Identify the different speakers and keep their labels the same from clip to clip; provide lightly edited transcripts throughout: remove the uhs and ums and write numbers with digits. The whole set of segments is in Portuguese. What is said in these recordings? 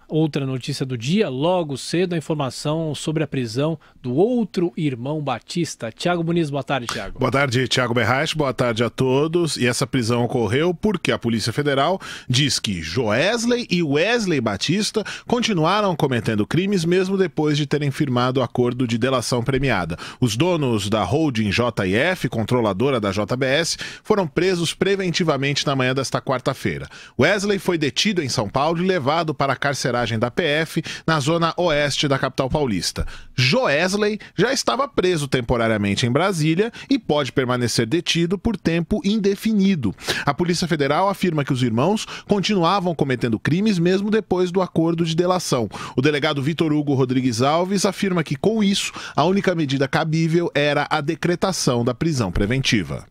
Speaker 1: outra notícia do dia, logo cedo a informação sobre a prisão do outro irmão Batista. Tiago Muniz, boa tarde, Tiago.
Speaker 2: Boa tarde, Tiago Berraich, boa tarde a todos. E essa prisão ocorreu porque a Polícia Federal diz que Joesley e Wesley Batista continuaram cometendo crimes mesmo depois de terem firmado o acordo de delação premiada. Os donos da holding JF, controladora da JBS, foram presos preventivamente na manhã desta quarta-feira. Wesley foi detido em São Paulo e levado para a carceragem da PF na zona oeste da capital paulista. Joesley já estava preso temporariamente em Brasília e pode permanecer detido por tempo indefinido. A Polícia Federal afirma que os irmãos continuavam cometendo crimes mesmo depois do acordo de delação. O delegado Vitor Hugo Rodrigues Alves afirma que, com isso, a única medida cabível era a decretação da prisão preventiva.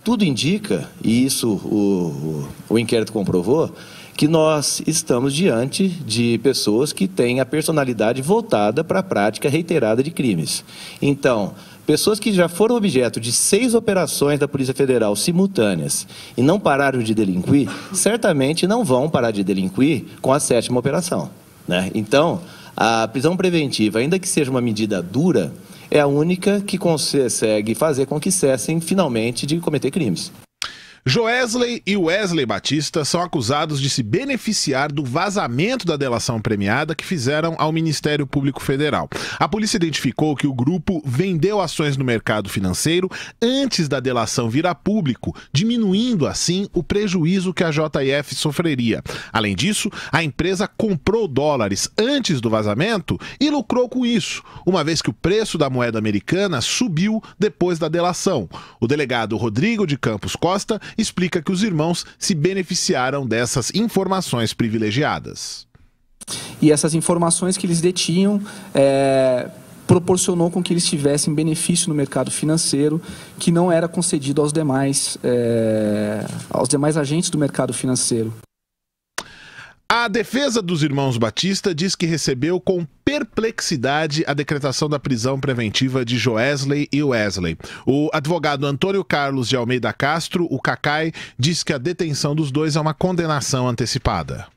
Speaker 3: Tudo indica, e isso o inquérito comprovou, que nós estamos diante de pessoas que têm a personalidade voltada para a prática reiterada de crimes. Então, pessoas que já foram objeto de 6 operações da Polícia Federal simultâneas e não pararam de delinquir, certamente não vão parar de delinquir com a 7ª operação, né? Então, a prisão preventiva, ainda que seja uma medida dura, é a única que consegue fazer com que cessem finalmente de cometer crimes.
Speaker 2: Joesley e Wesley Batista são acusados de se beneficiar do vazamento da delação premiada que fizeram ao Ministério Público Federal. A polícia identificou que o grupo vendeu ações no mercado financeiro antes da delação vir a público, diminuindo assim o prejuízo que a JF sofreria. Além disso, a empresa comprou dólares antes do vazamento e lucrou com isso, uma vez que o preço da moeda americana subiu depois da delação. O delegado Rodrigo de Campos Costa explica que os irmãos se beneficiaram dessas informações privilegiadas.
Speaker 4: E essas informações que eles detinham proporcionou com que eles tivessem benefício no mercado financeiro que não era concedido aos demais agentes do mercado financeiro.
Speaker 2: A defesa dos irmãos Batista diz que recebeu com perplexidade a decretação da prisão preventiva de Joesley e Wesley. O advogado Antônio Carlos de Almeida Castro, o Cacai, diz que a detenção dos dois é uma condenação antecipada.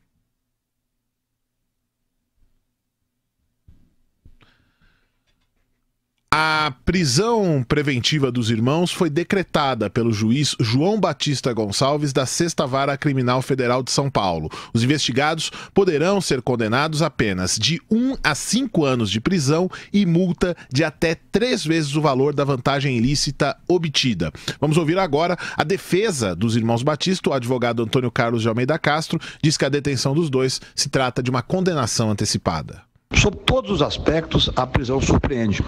Speaker 2: A prisão preventiva dos irmãos foi decretada pelo juiz João Batista Gonçalves da 6ª Vara Criminal Federal de São Paulo. Os investigados poderão ser condenados a apenas de 1 a 5 anos de prisão e multa de até 3 vezes o valor da vantagem ilícita obtida. Vamos ouvir agora a defesa dos irmãos Batista. O advogado Antônio Carlos de Almeida Castro diz que a detenção dos dois se trata de uma condenação antecipada.
Speaker 5: Sob todos os aspectos, a prisão surpreende.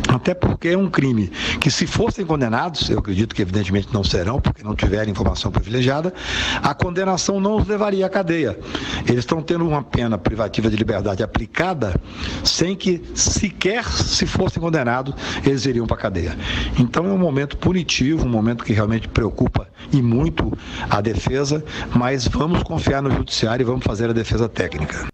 Speaker 5: Até porque é um crime que, se fossem condenados, eu acredito que evidentemente não serão, porque não tiverem informação privilegiada, a condenação não os levaria à cadeia. Eles estão tendo uma pena privativa de liberdade aplicada sem que, sequer se fossem condenados, eles iriam para a cadeia. Então é um momento punitivo, um momento que realmente preocupa e muito a defesa, mas vamos confiar no judiciário e vamos fazer a defesa técnica.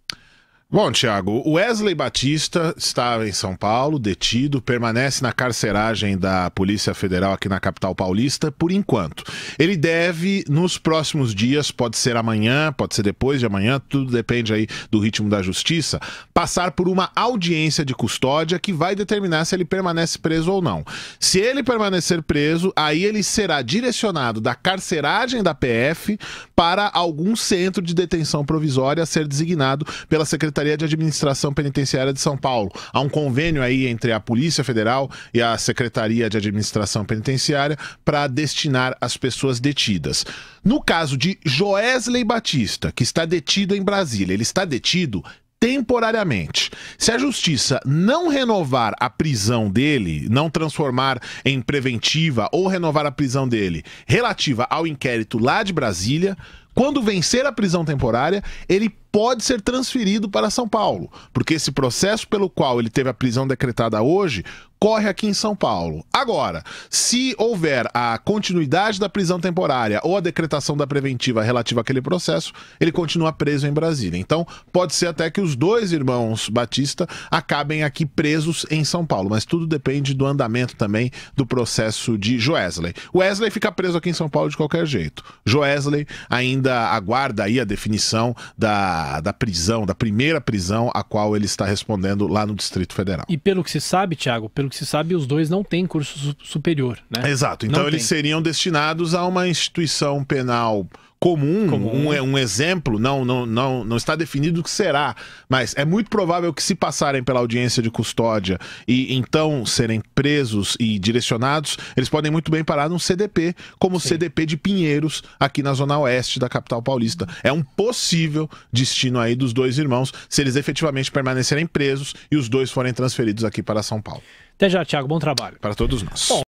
Speaker 2: Bom, Tiago, Wesley Batista estava em São Paulo, detido, permanece na carceragem da Polícia Federal aqui na capital paulista por enquanto. Ele deve, nos próximos dias, pode ser amanhã, pode ser depois de amanhã, tudo depende aí do ritmo da justiça, passar por uma audiência de custódia que vai determinar se ele permanece preso ou não. Se ele permanecer preso, aí ele será direcionado da carceragem da PF para algum centro de detenção provisória a ser designado pela Secretaria de Administração Penitenciária de São Paulo. Há um convênio aí entre a Polícia Federal e a Secretaria de Administração Penitenciária para destinar as pessoas detidas. No caso de Joesley Batista, que está detido em Brasília, ele está detido temporariamente. Se a justiça não renovar a prisão dele, não transformar em preventiva ou renovar a prisão dele relativa ao inquérito lá de Brasília, quando vencer a prisão temporária, ele pode ser transferido para São Paulo, porque esse processo pelo qual ele teve a prisão decretada hoje corre aqui em São Paulo. Agora, se houver a continuidade da prisão temporária ou a decretação da preventiva relativa àquele processo, ele continua preso em Brasília. Então, pode ser até que os dois irmãos Batista acabem aqui presos em São Paulo, mas tudo depende do andamento também do processo de Joesley. Wesley fica preso aqui em São Paulo de qualquer jeito. Joesley ainda aguarda aí a definição da da prisão, da primeira prisão a qual ele está respondendo lá no Distrito Federal.
Speaker 1: E pelo que se sabe, Thiago, pelo que se sabe, os dois não têm curso superior, né?
Speaker 2: Exato, então
Speaker 1: Não
Speaker 2: eles
Speaker 1: tem.
Speaker 2: seriam destinados a uma instituição penal comum. Um exemplo, não está definido o que será, mas é muito provável que, se passarem pela audiência de custódia e então serem presos e direcionados, eles podem muito bem parar num CDP, como o CDP de Pinheiros, aqui na zona oeste da capital paulista. É um possível destino aí dos dois irmãos, se eles efetivamente permanecerem presos e os dois forem transferidos aqui para São Paulo.
Speaker 1: Até já, Thiago. Bom trabalho.
Speaker 2: Para todos nós.
Speaker 1: Bom,